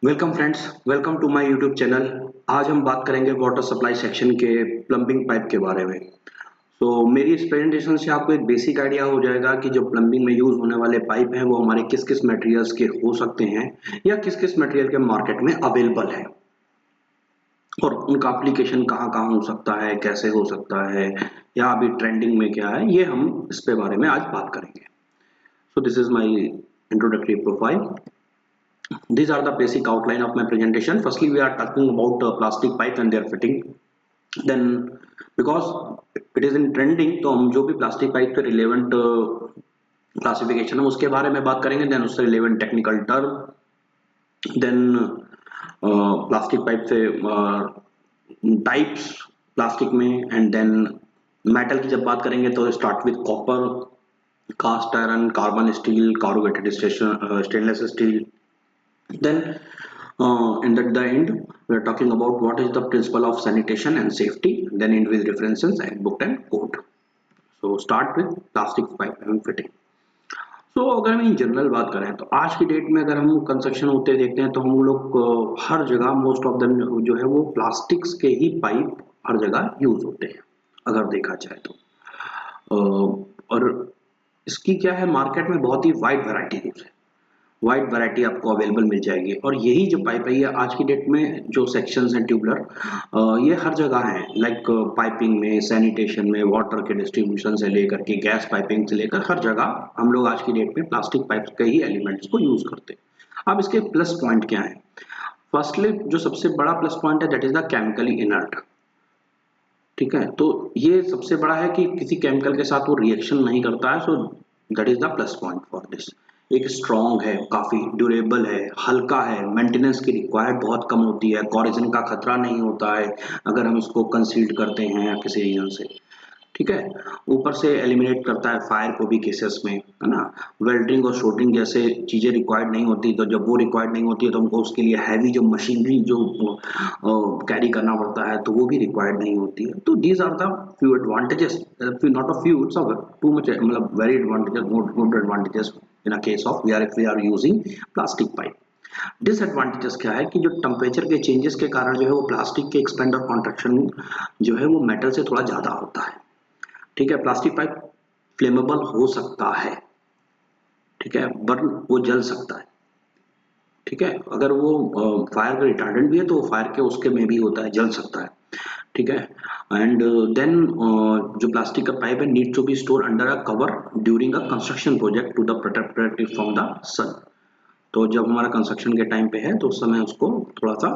Welcome friends, welcome to my YouTube channel. आज हम बात करेंगे वाटर सप्लाई सेक्शन के प्लम्बिंग पाइप के बारे में। मेरी इस प्रेजेंटेशन से आपको एक बेसिक आइडिया हो जाएगा कि जो प्लम्बिंग में यूज होने वाले पाइप हैं वो हमारे किस किस मटेरियल्स के हो सकते हैं या किस किस मटेरियल के मार्केट में अवेलेबल है और उनका एप्लीकेशन कहाँ कहाँ हो सकता है, कैसे हो सकता है या अभी ट्रेंडिंग में क्या है, ये हम इस पे बारे में आज बात करेंगे। So this is my introductory profile. These are the basic outline of my presentation. Firstly, we are talking about plastic pipe and their fitting. Then, because it is in trending, तो हम जो भी प्लास्टिक पाइप पे relevant classification है उसके बारे में बात करेंगे. देन उससे relevant technical term. Then plastic pipe से टाइप्स प्लास्टिक में. एंड देन मेटल की जब बात करेंगे तो start with copper, cast iron, carbon steel, carburetted stainless steel. Then, and at the end, we are talking about what is the principle of sanitation and safety. Then end with references and book and code. So start with plastic pipe and fitting. अगर हम in general बात करें तो आज की date में अगर हम कंस्ट्रक्शन होते देखते हैं तो हम लोग हर जगह मोस्ट ऑफ देम जो है वो प्लास्टिक्स के ही पाइप हर जगह यूज होते हैं अगर देखा जाए तो. और इसकी क्या है, मार्केट में बहुत ही वाइड वैरायटी है, वाइड वैरायटी आपको अवेलेबल मिल जाएगी. और यही जो पाइप है ये आज की डेट में जो सेक्शंस हैं ट्यूबलर, ये हर जगह हैं. लाइक पाइपिंग में, सैनिटेशन में, वाटर के डिस्ट्रीब्यूशन से लेकर के गैस पाइपिंग से लेकर हर जगह हम लोग आज की डेट में प्लास्टिक पाइप के ही एलिमेंट्स को यूज करते हैं. अब इसके प्लस पॉइंट क्या है? फर्स्टली जो सबसे बड़ा प्लस पॉइंट है that is the chemically inert. ठीक है, तो ये सबसे बड़ा है कि किसी केमिकल के साथ वो रिएक्शन नहीं करता है. So that is the plus point for this. एक स्ट्रॉन्ग है, काफी ड्यूरेबल है, हल्का है, मेंटेनेंस की रिक्वायर्ड बहुत कम होती है, कॉरोजन का खतरा नहीं होता है अगर हम इसको कंसील्ड करते हैं या किसी रीजन से. ठीक है, ऊपर से एलिमिनेट करता है फायर को भी केसेस में, है ना. वेल्डिंग और शूटिंग जैसे चीजें रिक्वायर्ड नहीं होती, तो जब वो रिक्वायर्ड नहीं होती है तो हमको उसके लिए हैवी जो मशीनरी जो कैरी करना पड़ता है तो वो भी रिक्वायर्ड नहीं होती है. तो these are the few advantages, not a few, it's too much, मतलब very advantages, good advantages in a case of we are using plastic pipe. Disadvantages क्या है कि जो टेम्परेचर के चेंजेस के कारण जो है वो प्लास्टिक के एक्सपेंड और कॉन्ट्रैक्शन जो है वो मेटल से थोड़ा ज्यादा होता है. ठीक है, प्लास्टिक पाइप फ्लेमेबल हो सकता है. ठीक है, बर्न, वो जल सकता है. ठीक है, अगर वो फायर का रिटार्डेंट भी है तो फायर के उसके में भी होता है, जल सकता है. ठीक है. एंड देन जो प्लास्टिक का पाइप है need to be store under a cover during a construction project to the protect it from the sun. तो जब हमारा कंस्ट्रक्शन के टाइम पे है तो उस समय उसको थोड़ा सा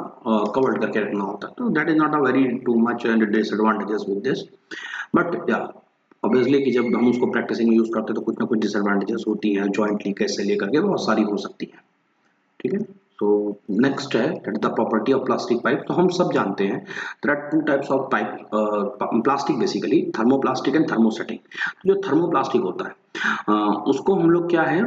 कवर्ड करके रखना होता है. तो that is not a very too much and disadvantages with this. But या ऑब्वियसली कि जब हम उसको प्रैक्टिसिंग में यूज करते हैं तो कुछ ना कुछ डिसएडवांटेजेस होती हैं, जॉइंट लीकेज से लेकर के बहुत सारी हो सकती हैं. ठीक है. तो नेक्स्ट है that the property of plastic pipe. तो हम सब जानते हैं there are two types of pipe plastic, basically thermoplastic and thermosetting. जो थर्मोप्लास्टिक होता है उसको हम लोग क्या है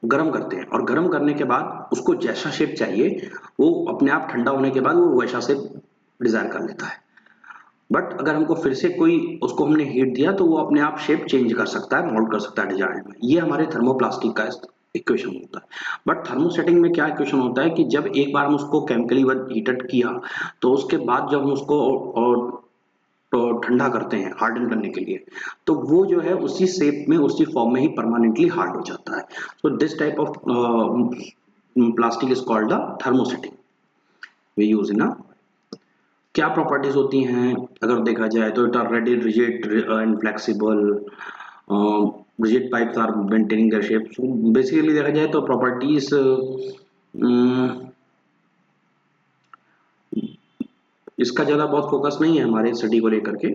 गर्म करते हैं और गर्म करने के बाद उसको जैसा शेप चाहिए वो अपने आप ठंडा होने के बाद वो वैसा शेप डिजायर कर लेता है. बट अगर हमको फिर से कोई उसको हमने हीट दिया तो वो अपने आप शेप चेंज कर सकता है, मोल्ड कर सकता है डिजाइन में. ये हमारे थर्मोप्लास्टिक का इक्वेशन होता है. बट थर्मोसेटिंग में क्या इक्वेशन होता है कि जब एक बार हम उसको केमिकली हीटेड किया तो उसके बाद जब हम उसको और तो ठंडा करते हैं हार्डन करने के लिए तो वो जो है उसी शेप में, उसी फॉर्म में ही परमानेंटली हार्ड हो जाता है. So this type of plastic is called the thermosetting we use in. क्या प्रॉपर्टीज होती हैं अगर देखा जाए तो it are ready, rigid and flexible. Rigid pipes are maintaining their shape. Basically देखा जाए तो प्रॉपर्टीज इसका ज्यादा बहुत फोकस नहीं है हमारे स्टडी को लेकर के.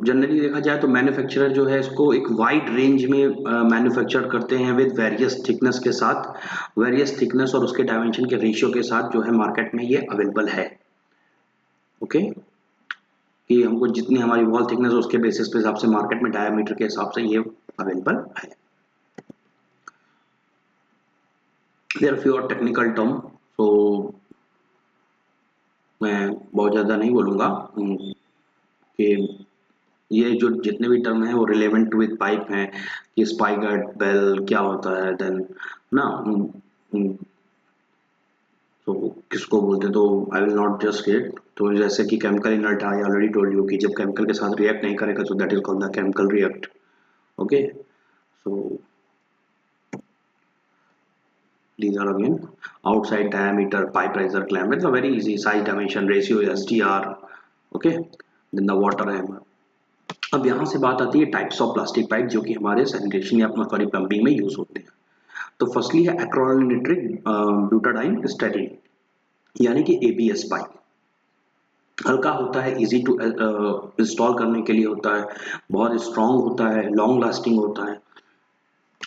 जनरली देखा जाए तो मैन्युफैक्चरर जो है इसको एक वाइड रेंज में मैन्युफैक्चर करते हैं विद वेरियस थिकनेस के साथ, वेरियस थिकनेस और उसके डायमेंशन के रेशियो के साथ जो है मार्केट में ये अवेलेबल है. ओके, कि हमको जितनी हमारी वॉल थिकनेस है उसके बेसिस पे हिसाब से मार्केट में डायमीटर के हिसाब से ये अवेलेबल है. देयर आर फ्यू और टेक्निकल टर्म, तो मैं बहुत ज़्यादा नहीं बोलूँगा कि ये जो जितने भी टर्म हैं वो रिलेवेंट विद पाइप हैं कि स्पाइगट बेल क्या होता है, देन ना तो किसको बोलते हैं, तो I will not just it. तो जैसे कि chemical inert, I already told you कि जब केमिकल के साथ रिएक्ट नहीं करेगा तो that is called the chemical react. Okay, so these are again outside diameter pipe riser clamp. It's a very easy size dimension ratio SDR. Okay, then the water hammer. अब यहाँ से बात आती है टाइप्स ऑफ प्लास्टिक पाइप जो कि हमारे sanitation या सॉरी प्लम्बिंग में यूज होते हैं। तो फर्स्टली है एक्रोलिनेट्रिक ब्यूटाडाइन स्टेरिन, यानी कि एबीएस पाइप। हल्का होता है, इजी टू इंस्टॉल करने के लिए होता है, बहुत स्ट्रॉन्ग होता है, लॉन्ग लास्टिंग होता है।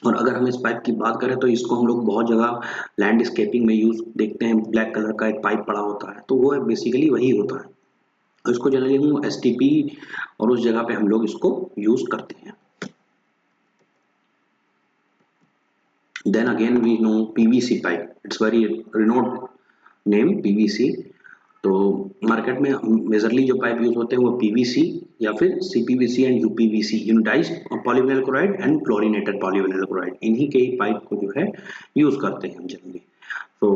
और अगर हम इस पाइप की बात करें तो इसको हम लोग बहुत जगह लैंडस्केपिंग में यूज देखते हैं। ब्लैक कलर का एक पाइप पड़ा होता है, तो वो बेसिकली वही होता है। तो इसको जनरली हम एसटीपी और उस जगह पे हम लोग इसको यूज करते हैं। Then again we know PVC pipe, it's very renowned name PVC. तो मार्केट में मेजरली जो पाइप यूज होते हैं वो पीवीसी या फिर CPVC and UPVC, unitized polyvinyl chloride and chlorinated polyvinyl chloride, इन्हीं के ही पाइप को जो है यूज करते हैं हम जनरली। तो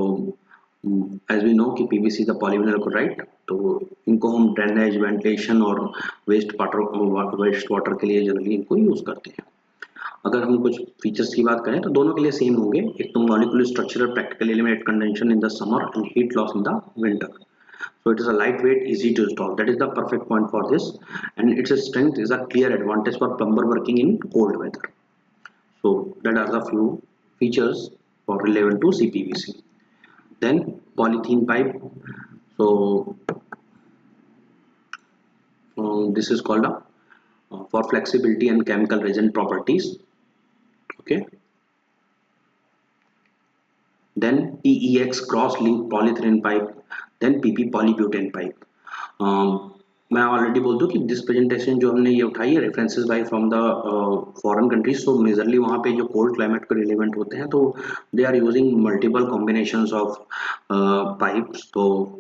एज वी नो कि पीवीसी द पॉलीविनाइल क्लोराइड, तो इनको हम ड्रेनेज, वेंटिलेशन और वेस्ट वाटर के लिए जनरली इनको यूज करते हैं। अगर हम कुछ फीचर्स की बात करें तो दोनों के लिए सेम होंगे। एक तो molecular structure practically eliminate condensation in the summer and heat loss in the winter. So it is a lightweight, easy to install. That is the perfect point for this, and its strength is a clear advantage for plumber working in cold weather. So that are the few features for relevant to CPVC. Then polythene pipe. So this is called a for flexibility and chemical resistant properties. Okay. Then PEX cross-linked polyethylene pipe. Then PP polybutane pipe. मैं already बोल दूं कि this presentation जो हमने ये उठाई है references by from the foreign countries. So majorly वहाँ पे जो कोल्ड क्लाइमेट के रिलेवेंट होते हैं तो they are using multiple combinations of pipes. तो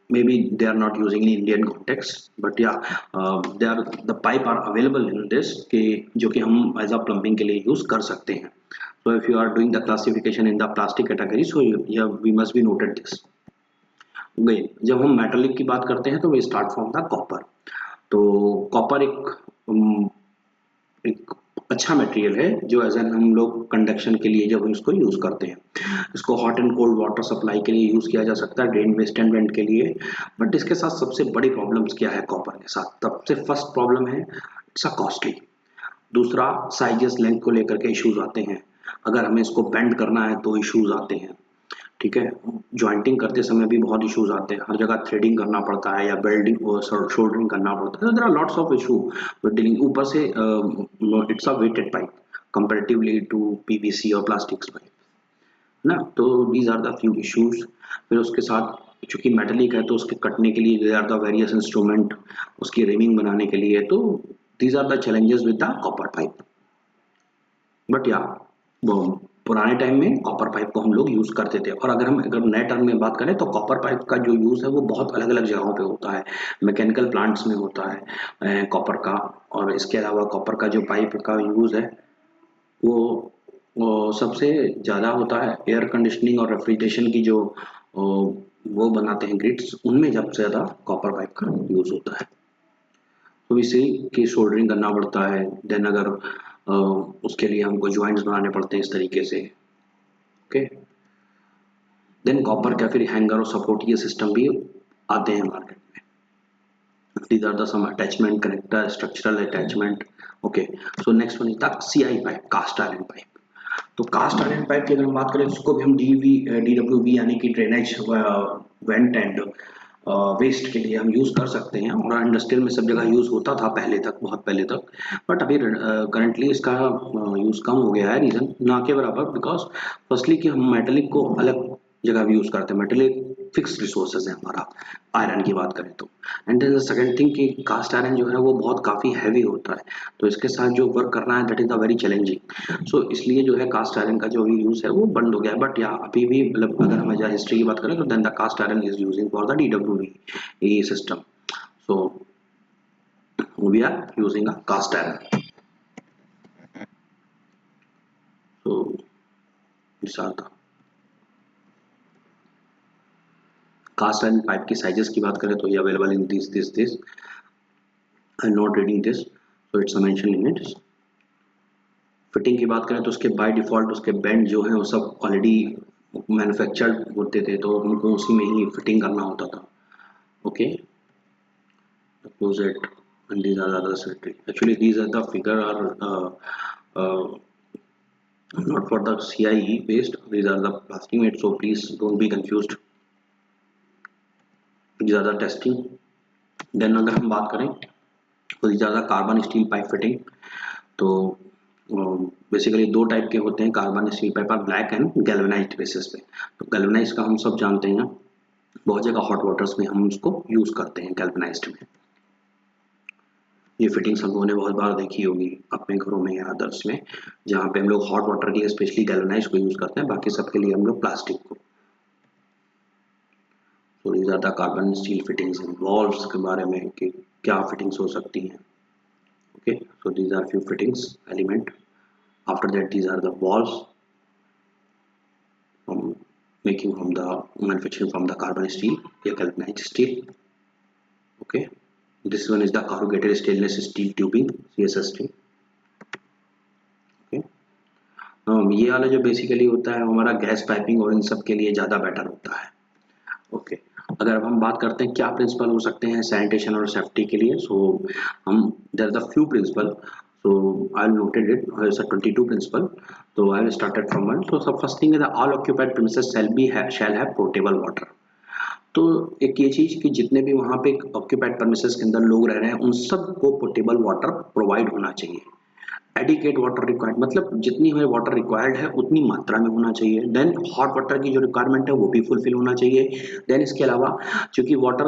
maybe they are not using in Indian context, but yeah, they are the pipe are available in this कि जो कि हम एज अ प्लम्बिंग के लिए यूज कर सकते हैं। So if you are doing the classification in the plastic category, so yeah, we must be noted this. गई जब हम मेटालिक की बात करते हैं तो we start from the copper. तो कॉपर एक अच्छा मटेरियल है जो एज एन हम लोग कंडक्शन के लिए जब हम इसको यूज करते हैं, इसको hot and cold water supply के लिए यूज किया जा सकता है, ड्रेन वेस्ट एंड वेंट के लिए। बट इसके साथ सबसे बड़ी प्रॉब्लम्स क्या है कॉपर के साथ? सबसे फर्स्ट प्रॉब्लम है इट्स अ कॉस्टली। दूसरा साइजेस लेंथ को लेकर के इश्यूज आते हैं। अगर हमें इसको बेंड करना है तो इश्यूज आते हैं, ठीक है। जॉइंटिंग करते समय भी बहुत इश्यूज आते हैं, हर जगह थ्रेडिंग करना पड़ता है या बेल्डिंग शोल्डरिंग करना पड़ता है। There are lots of issue dealing. ऊपर से it's a weighted pipe comparatively to PVC और प्लास्टिक्स पाइप ना। तो these are the few issues. फिर उसके साथ चूंकि मेटलिक है तो उसके कटने के लिए there are the various instrument, उसकी रिमिंग बनाने के लिए। तो these are the challenges with the copper pipe. But या पुराने टाइम में कॉपर पाइप को हम लोग यूज करते थे। और अगर नए टर्म में बात करें तो कॉपर पाइप का जो यूज है वो बहुत अलग अलग जगहों पे होता है। मैकेनिकल प्लांट्स में होता है कॉपर का, और इसके अलावा कॉपर का जो पाइप का यूज है वो सबसे ज़्यादा होता है एयर कंडीशनिंग और रेफ्रिजरेशन की जो वो बनाते हैं ग्रिड्स, उनमें जब ज़्यादा कॉपर पाइप का यूज होता है। तो इसी की सोल्डरिंग करना पड़ता है। देन अगर उसके लिए हमको ज्वाइंट्स बनाने पड़ते हैं इस तरीके से। ओके, देन कॉपर का फिर हैंगर और सपोर्ट ये सिस्टम भी आते हैं मार्केट में। these are the some attachment connector structural attachment. Okay, so next one is the CI pipe, cast iron pipe. तो कास्ट आयरन पाइप की अगर हम बात करें तो उसको भी हम DWV यानी कि ड्रेनेज वेंट एंड वेस्ट के लिए हम यूज कर सकते हैं। और इंडस्ट्रियल में सब जगह यूज होता था पहले तक, बहुत पहले तक। बट अभी करंटली इसका यूज कम हो गया है। रीजन ना के बराबर, बिकॉज फर्स्टली कि हम मेटलिक को अलग जगह भी यूज करते हैं। मेटलिक फिक्स रिसोर्सेज है हमारा आयरन की बात करें तो। एंड देन सेकंड थिंग कि कास्ट आयरन जो है वो बहुत काफ़ी हैवी होता है, तो इसके साथ जो वर्क करना है that is the very challenging. So इसलिए जो है कास्ट आयरन का जो भी यूज़ है वो बंद हो गया है। बट या अभी भी मतलब अगर हम हिस्ट्री की बात करें तो then the cast iron is using for the DWV system. So we are using a cast iron. So these are the cast iron pipe की sizes की बात करें तो ये available in this. I'm not reading this, so it's a mention in it. Fitting की बात करें तो उसके बाय डिफ़ॉल्ट उसके बेंड जो हैं वो सब ऑलरेडी मैन्युफैक्चर्ड होते थे, तो उनको उसी में ही फिटिंग करना होता था. Okay, closet, and these are the other circuitry. Actually, these are the figure are not for the CIE based. These are the plastic made, so please don't be confused. These are the testing. Then अगर हम बात करें तो these are the carbon steel pipe fitting. तो basically दो type के होते हैं कार्बन स्टील पाइप, और ब्लैक एंड गैल्वेनाइज्ड बेसिस पे. तो गैल्वेनाइज्ड का हम सब जानते हैं, बहुत जगह हॉट वाटर्स में हम उसको यूज करते हैं गैल्वेनाइज्ड में. ये फिटिंग्स हम लोगों ने बहुत बार देखी होगी अपने घरों में या अदर्स में, जहाँ पे हम लोग हॉट वाटर के लिए स्पेशली गैल्वेनाइज्ड को यूज करते हैं, बाकी सबके लिए हम लोग प्लास्टिक को. तो these are the carbon steel fittings. Valves के बारे में कि क्या फिटिंग्स हो सकती हैं. Okay, so these are few fittings element. After that, these are the walls making from the manufacturing from the carbon steel या galvanized steel. Okay, this one is the corrugated stainless steel tubing, CSST. Okay, ये वाला जो basically होता है हमारा gas piping और इन सब के लिए ज़्यादा बेटर होता है. ओके, अगर अब हम बात करते हैं क्या प्रिंसिपल हो सकते हैं सैनिटेशन और सेफ्टी के लिए, सो हम there are the few principal. So I noted it as a 22 principle. So I will started from one. So first thing is that all occupied premises shall have potable water. तो एक ये चीज कि जितने भी वहाँ पे ऑक्यूपाइड premises के अंदर लोग रह रहे हैं उन सबको पोर्टेबल वाटर प्रोवाइड होना चाहिए. एडिकेट वाटर रिक्वायर्ड मतलब जितनी हमें वाटर रिक्वायर्ड है उतनी मात्रा में होना चाहिए. देन हॉट वाटर की जो रिक्वायरमेंट है वो भी फुलफिल होना चाहिए. देन इसके अलावा चूंकि वाटर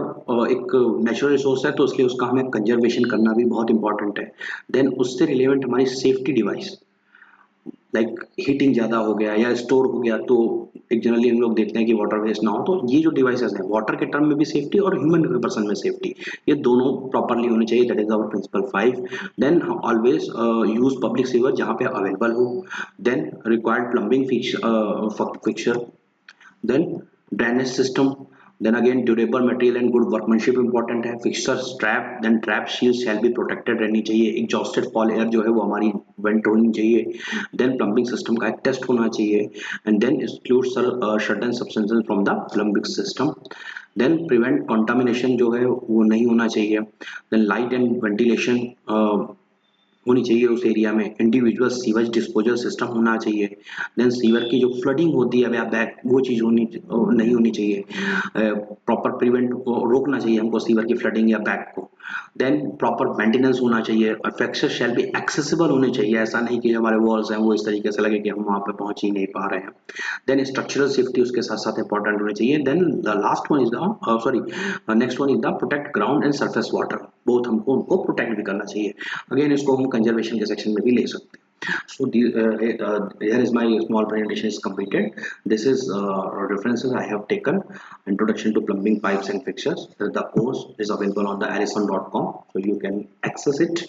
एक नेचुरल रिसोर्स है तो उसके उसका हमें कंजर्वेशन करना भी बहुत इंपॉर्टेंट है. देन उससे रिलेवेंट हमारी सेफ्टी डिवाइस लाइक हीटिंग ज़्यादा हो गया या स्टोर हो गया तो एक जनरली हम लोग देखते हैं कि वाटर वेस्ट ना हो, तो ये जो डिवाइसेस हैं वाटर के टर्म में भी सेफ्टी और ह्यूमन पर्सन में सेफ्टी, ये दोनों प्रॉपरली होनी चाहिए. That is our principal 5. Then always use public sewer जहाँ पे अवेलेबल हो. Then required plumbing fixture. Then drainage system. Then again durable material and good workmanship important है. fixture strap then trap shield shall be protected रहनी चाहिए. exhausted fall air जो है वो हमारी वेंट होनी चाहिए. then plumbing system का एक टेस्ट होना चाहिए. and then exclude certain substances from the plumbing system. then prevent contamination जो है वो नहीं होना चाहिए. then light and ventilation होनी चाहिए उस एरिया में. इंडिविजुअल सीवेज डिस्पोजल सिस्टम होना चाहिए. देन सीवर की जो फ्लडिंग होती है या बैक वो चीज़ नहीं होनी चाहिए. प्रॉपर प्रिवेंट रोकना चाहिए हमको सीवर की फ्लडिंग या बैक को. देन प्रॉपर मेंटेनेंस होना चाहिए. फ्रैक्चर शैल बी एक्सेसिबल होने चाहिए, ऐसा नहीं कि हमारे वॉल्स हैं वो इस तरीके से लगे कि हम वहाँ पे पहुँच ही नहीं पा रहे हैं. देन स्ट्रक्चरल सेफ्टी उसके साथ साथ इंपॉर्टेंट होनी चाहिए. Then the last one is the next one is the protect ground and surface water. Both हमको उनको प्रोटेक्ट भी करना चाहिए. अगेन इसको हम कंजर्वेशन के सेक्शन में भी ले सकते हैं. So here is my small presentation is completed. This is references I have taken. Introduction to plumbing pipes and fixtures. The course is available on the allison.com, so you can access it.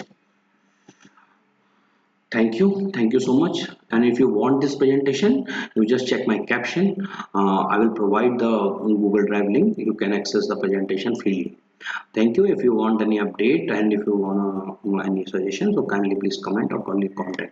Thank you so much. And if you want this presentation, you just check my caption. I will provide the Google Drive link. You can access the presentation freely. Thank you. If you want any update and if you want any suggestions, so kindly please comment or kindly contact.